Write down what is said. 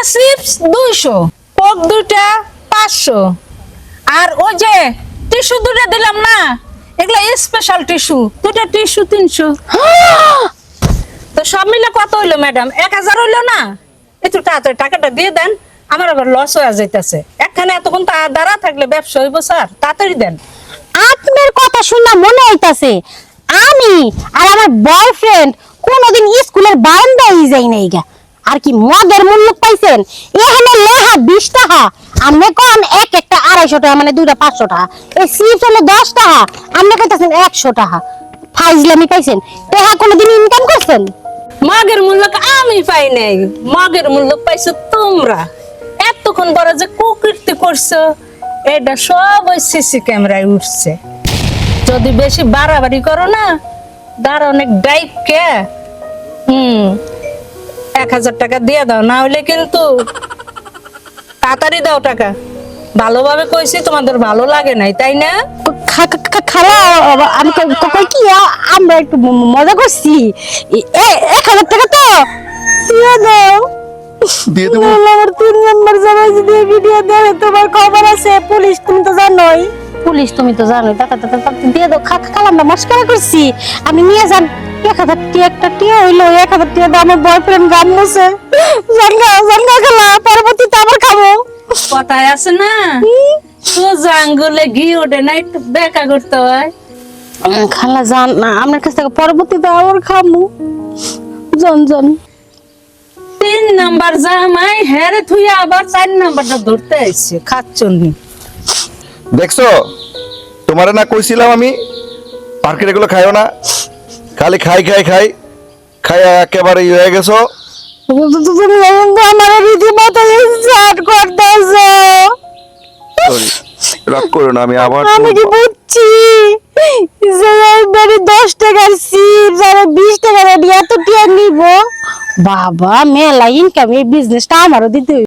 Chips 200, Coke 2টা 500, আর ওই যে টিস্যু 2টা দিলাম না, এগুলা স্পেশাল টিস্যু, 2টা টিস্যু 300। তো সব মিলে কত হইলো ম্যাডাম? 1000 হইলো না? একটু তাড়াতাড়ি টাকাটা দিয়ে দেন, আমার আবার লস হয়ে যাইতেছে। একখানে এতক্ষণ দাঁড়া থাকলে ব্যবসা হইব স্যার, তাড়াতাড়ি দেন। আপনার কথা শুনে মনে হইতাছে আমি আর আমার বয়ফ্রেন্ড কোনোদিন স্কুলের বারান্দায় যাই নাই গা। আর কি মদের মূল্য পাইছেন? এখানে লেহা 20 টাকা, আপনি কোন এক একটা 250 টাকা, মানে 2টা 500 টাকা। এই চিপস হলো 10 টাকা, আপনি কইতাছেন 100 টাকা। ফাইজলামি পাইছেন? টাকা কোনোদিন ইনকাম করছেন? মগের মূল্য আমি পাই নাই, মগের মূল্য পাইছো তোমরা। এতক্ষণ বড় যে কুকীর্তি করছো, এটা সব ওই সিসি ক্যামেরায় উঠছে। যদি বেশি বাড়াবাড়ি করো না, দাঁড়া অনেক ডাইপ কে 1000 টাকা দিয়ে দাও, না হলে কিন্তু তাড়াতাড়ি দাও টাকা। ভালোভাবে কইছি, তোমাদের ভালো লাগে নাই তাই না? খালা আমি কই কি আমরা একটু মজা করছি। 1000 টাকা তো দিয়ে দাও। দিয়ে দেবো। আমার 3 নাম্বার জামাই যদি ভিডিও দেয় তোমার খবর আছে, পুলিশ তুমি তো জানোই। পুলিশ তুমি তো জানোই, টাকা দিয়ে দাও। খালা আমরা মস্করা করছি, আমি নিয়ে যান। 1000 টাকা একটা টিয়া হইলো, 1000 টাকা দাম আমার বয়ফ্রেন্ড গাম মুছে জাঙ্গা জাঙ্গা খালা, পরবর্তীতে আবার খাবো। কথায় আছে না, সোজা আঙ্গুলে ঘি ওঠে না, একটু দেখা করতে হয়। খালা জান না, আমার কাছ থেকে পরবর্তীতে আবার খামু। জন জন 3 নাম্বার জামাই হেরে থুই আবার 4 নাম্বারটা ধরতে আইছে খাচ্ছনি। দেখছো, তোমারে না কইছিলাম আমি পার্কের এগুলো খাইও না, খালি খাই খাই খাই খাই একেবারে হয়ে গেছো। তুমি আমার রীতিমতো ইনসাল্ট করতেছো। সরি, রাগ করো না, আমি আবার আমি কি বুঝছি যে এইবারে 10 টাকার চিপস আর 20 টাকার এত টিয়া নিব? বাবা মেলা ইনকাম, এই বিজনেসটা আমারও দিতে